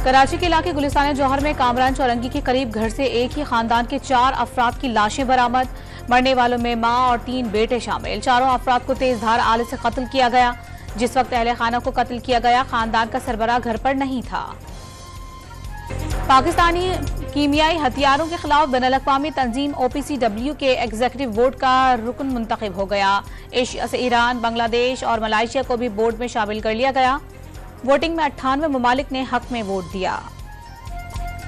कराची के इलाके गुलिस्तान जौहर में कामरान चौरंगी के करीब घर से एक ही खानदान के 4 अफराद की लाशें बरामद। मरने वालों में मां और 3 बेटे शामिल। चारों अफराद को तेजधार आले से कत्ल किया गया। जिस वक्त अहले खाना को कत्ल किया गया, खानदान का सरबराह घर पर नहीं था। पाकिस्तानी कीमियाई हथियारों के खिलाफ बैनुल-अक़वामी तंजीम OPCW के एग्जीक्यूटिव बोर्ड का रुकन मुंतखब हो गया। एशिया से ईरान, बांग्लादेश और मलाइशिया को भी बोर्ड में शामिल कर लिया गया। वोटिंग में 98 ममालिक ने हक में वोट दिया।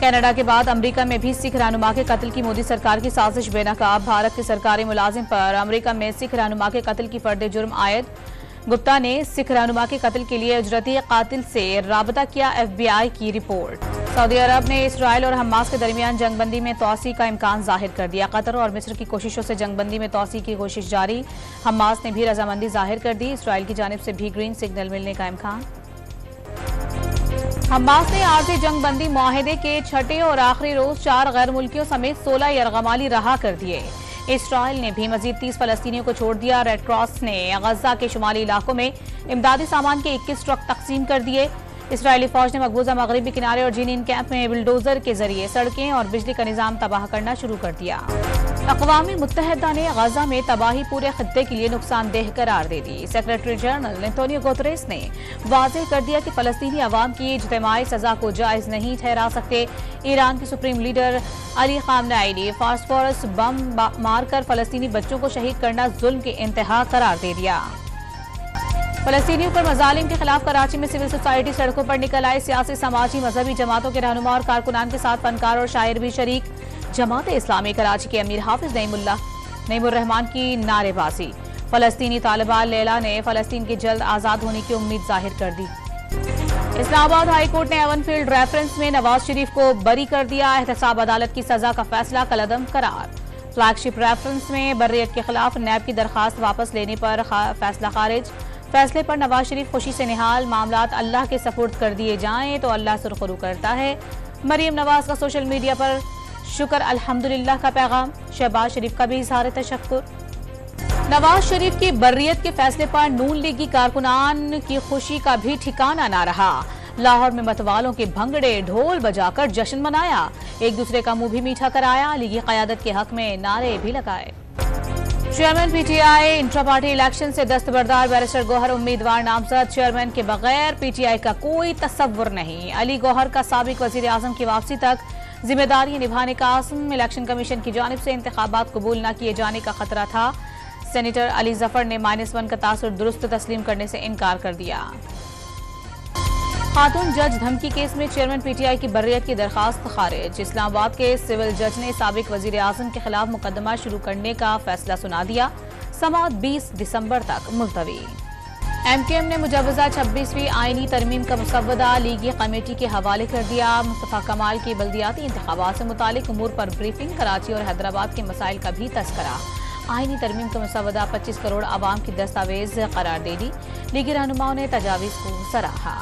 कनाडा के बाद अमेरिका में भी सिख रहनुमा के कत्ल की मोदी सरकार की साजिश बेनकाब। भारत के सरकारी मुलाजिम पर अमेरिका में सिख रहनुमा के कत्ल की फर्द जुर्म आयद। गुप्ता ने सिख रहनुमा के कत्ल के लिए उजरती कातिल से राबता किया। FBI की रिपोर्ट। सऊदी अरब ने इसराइल और हमास के दरमियान जंगबंदी में तोसी का इम्कान जाहिर कर दिया। कतर और मिस्र की कोशिशों से जंगबंदी में तोसी की कोशिश जारी। हमास ने भी रजामंदी जाहिर कर दी। इसराइल की जानिब से भी ग्रीन सिग्नल मिलने का इम्कान। हमास ने आर्जी जंगबंदी मुआहिदे के छठे और आखिरी रोज 4 गैर मुल्कियों समेत 16 यरगमाली रहा कर दिए। इसराइल ने भी मजीद 30 फलस्तीनियों को छोड़ दिया। रेड क्रॉस ने गजा के शुमाली इलाकों में इमदादी सामान के 21 ट्रक तकसीम कर दिए। इसराइली फौज ने मकबूजा मगरबी किनारे और जीनीन कैंप में बुलडोजर के जरिए सड़कें और बिजली का निजाम तबाह करना शुरू कर दिया। अक़वाम मुत्तहिदा ने गजा में तबाही पूरे खित्ते के लिए नुकसानदेह करार दे दी। सेक्रेटरी जनरल एंटोनियो गुतरेस ने वाज़ेह कर दिया कि फलस्तीनी अवाम की इज्तिमाई सजा को जायज नहीं ठहरा सकते। ईरान के सुप्रीम लीडर अली खामनेई ने फास्फोरस बम मारकर फलस्तीनी बच्चों को शहीद करना जुल्म की इंतहा करार दे दिया। फलस्तीनियों पर मजालिम के खिलाफ कराची में सिविल सोसाइटी सड़कों पर निकल आए। सियासी, समाजी, मजहबी जमातों के रहनुमा और कारकुनान के साथ फनकार और शायर भी शरीक। जमात इस्लामी कराची के अमीर हाफिज नईमुर रहमान की नारेबाजी। फलस्तीनी तालिबान लैला ने फलस्तीन के जल्द आजाद होने की उम्मीद जाहिर कर दी। इस्लामाबाद हाई कोर्ट ने एवनफील्ड रेफरेंस में नवाज शरीफ को बरी कर दिया। एहतसाब अदालत की सजा का फैसला कलअदम करार। फ्लैगशिप रेफरेंस में बर्रियत के खिलाफ नैब की दरखास्त वापस लेने पर फैसला खारिज। फैसले पर नवाज शरीफ खुशी से निहाल। मामलात अल्लाह के सपुर्द कर दिए जाएं तो अल्लाह सुरखरू करता है। मरियम नवाज का सोशल मीडिया पर शुक्र अल्हम्दुलिल्लाह का पैगाम। शहबाज शरीफ का भी इजहार तशक्कुर। नवाज शरीफ की बर्रियत के फैसले पर नून लीगी कारकुनान की खुशी का भी ठिकाना न रहा। लाहौर में मतवालों के भंगड़े ढोल बजाकर जश्न मनाया। एक दूसरे का मुंह भी मीठा कराया। लीगी क़यादत के हक में नारे भी लगाए। Chairman PTI intra party election से दस्तबरदार बैरिस्टर गौहर उम्मीदवार नामजद। चेयरमैन के बगैर PTI का कोई तसव्वुर नहीं। अली गौहर का साबिक वजीर आजम की वापसी तक जिम्मेदारी निभाने का आज़म। इलेक्शन कमीशन की जानिब से इंतखाबात कबूल न किए जाने का खतरा था। सेनेटर अली जफर ने -1 का तासुर दुरुस्त तस्लीम करने से इनकार कर दिया। खातून जज धमकी केस में चेयरमैन PTI की बर्रियत की दरखास्त खारिज। इस्लामाबाद के सिविल जज ने साबिक वजीर आजम के खिलाफ मुकदमा शुरू करने का फैसला सुना दिया। समाअत 20 दिसंबर तक मुलतवी। MKM ने मुजवजा 26वीं आईनी तरमीम का मुसव्वदा लीगी कमेटी के हवाले कर दिया। मुस्तफा कमाल की बल्दियाती इंतखाबात से मुतालिक उमूर पर ब्रीफिंग। कराची और हैदराबाद के मसाइल का भी तस्करा। आईनी तरमीम का मुसव्वदा 25 करोड़ आवाम की दस्तावेज करार दे दी। लीगी रहनुमाओं ने तजावीज़ को सराहा।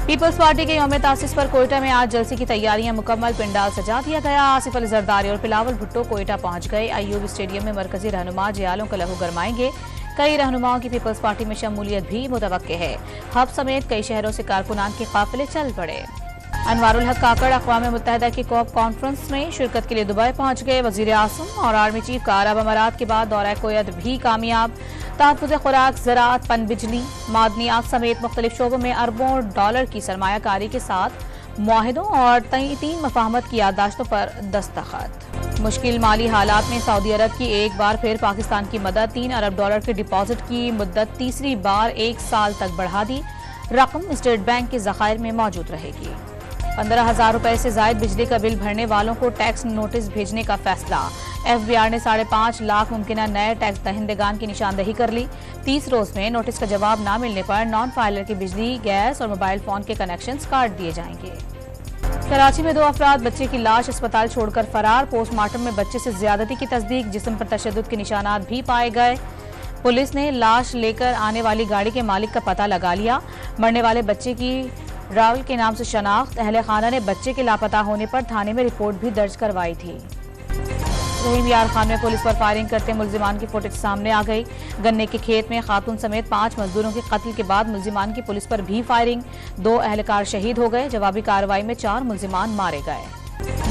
पीपल्स पार्टी के यौम तासीस पर कोयटा में आज जलसे की तैयारियां मुकम्मल। पिंडाल सजा दिया गया। आसिफ अली जरदारी और बिलावल भुट्टो कोयटा पहुंच गए। अयूब स्टेडियम में मरकजी रहनुमा जयालों का लहू गरमाएंगे। कई रहनुमाओं की पीपल्स पार्टी में शमूलियत भी मुतवक्के है। हब समेत कई शहरों से कारकुनान के काफिले चल पड़े। अनवारुल हक काकड़ अक़वाम मुत्तहिदा की कॉप कॉन्फ्रेंस में शिरकत के लिए दुबई पहुंच गए। वजीर आज़म और आर्मी चीफ का अरब अमारात के बाद दौरा कोयत भी कामयाब। तहफ़्फ़ुज़ खुराक, ज़राअत, पन बिजली, मादनियात समेत मुख्तलिफ शोबों में अरबों डॉलर की सरमायाकारी के साथ मुआहिदों और 3 मफाहमत की याददाश्तों पर दस्तखत। मुश्किल माली हालात में सऊदी अरब की एक बार फिर पाकिस्तान की मदद। 3 अरब डॉलर के डिपॉजिट की मुद्दत तीसरी बार 1 साल तक बढ़ा दी। रकम स्टेट बैंक के ज़खायर में मौजूद रहेगी। 15,000 रुपए से जायद बिजली का बिल भरने वालों को टैक्स नोटिस भेजने का फैसला। FBR ने 5.5 लाख मुमकिन नए टैक्स दहिंदगान की निशानदही कर ली। 30 रोज में नोटिस का जवाब न मिलने पर नॉन फाइलर की बिजली, गैस और मोबाइल फोन के कनेक्शन काट दिए जाएंगे। कराची में 2 अफराद बच्चे की लाश अस्पताल छोड़कर फरार। पोस्टमार्टम में बच्चे से ज्यादती की तस्दीक। जिस्म पर तशद्दुद के निशानात भी पाए गए। पुलिस ने लाश लेकर आने वाली गाड़ी के मालिक का पता लगा लिया। मरने वाले बच्चे की राहुल के नाम से शनाख्त। अहले खाना ने बच्चे के लापता होने पर थाने में रिपोर्ट भी दर्ज करवाई थी। रहीम यार खान में पुलिस पर फायरिंग करते मुल्जिमान की फुटेज सामने आ गई। गन्ने के खेत में खातून समेत 5 मजदूरों के कत्ल के बाद मुल्जिमान की पुलिस पर भी फायरिंग, 2 अहलकार शहीद हो गए। जवाबी कार्रवाई में 4 मुल्जिमान मारे गए।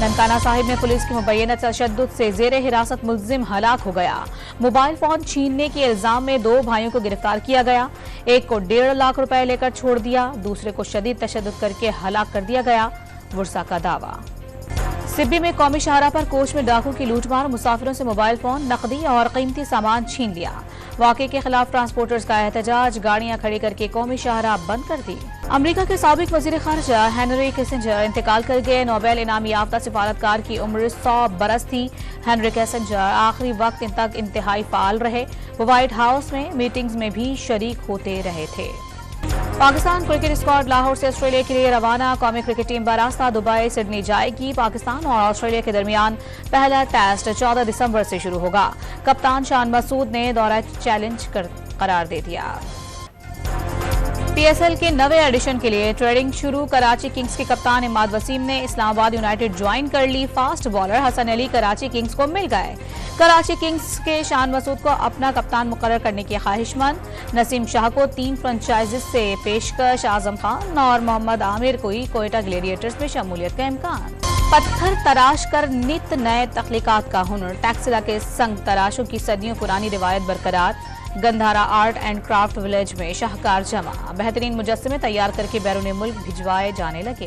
ननकाना साहिब में पुलिस की मुबैना तशद्दुद से जेर हिरासत मुल्जिम हलाक हो गया। मोबाइल फोन छीनने के इल्जाम में 2 भाइयों को गिरफ्तार किया गया। एक को 1.5 लाख रुपए लेकर छोड़ दिया, दूसरे को शदीद तशद्दुद करके हलाक कर दिया गया, वुरसा का दावा। सिब्बी में कौमी शाहरा पर कोच में डाकू की लूटमार, मुसाफिरों से मोबाइल फोन, नकदी और कीमती सामान छीन लिया। वाक़े के खिलाफ ट्रांसपोर्टर्स का एहतजाज, गाड़ियां खड़ी करके कौमी शाहरा बंद कर दी। अमरीका के साबिक वजीर खारजा हेनरी किसिंजर इंतकाल कर गए। नोबेल इनाम याफ्ता सिफारतकार की उम्र 100 बरस थी। हेनरी किसिंजर आखिरी वक्त तक इंतहाई फाल रहे। वो व्हाइट हाउस में मीटिंग्स में भी शरीक होते रहे थे। पाकिस्तान क्रिकेट स्क्वाड लाहौर से ऑस्ट्रेलिया के लिए रवाना। कौमी क्रिकेट टीम बरास्ता दुबई सिडनी जाएगी। पाकिस्तान और ऑस्ट्रेलिया के दरमियान पहला टेस्ट 14 दिसंबर से शुरू होगा। कप्तान शान मसूद ने दौरा चैलेंज करार दे दिया। पीएसएल के नवे एडिशन के लिए ट्रेडिंग शुरू। कराची किंग्स के कप्तान इमाद वसीम ने इस्लामाबाद यूनाइटेड ज्वाइन कर ली। Fast bowler Hasan Ali Karachi Kings को मिल गए। कराची किंग्स के शान मसूद को अपना कप्तान मुकर्रर करने की ख्वाहिशमंद। नसीम शाह को 3 फ्रेंचाइजीज से पेशकश। आजम खान और मोहम्मद आमिर को कोयटा ग्लेडिएटर्स में शमूलियत का इम्कान। पत्थर तराश कर नित नए तख्लीकात का हुनर। टैक्सिला के संग तराशों की सदियों पुरानी रिवायत बरकरार। Gandhara art and craft village में शाहकार जमा। बेहतरीन मुजस्समे तैयार करके बैरून मुल्क भिजवाए जाने लगे।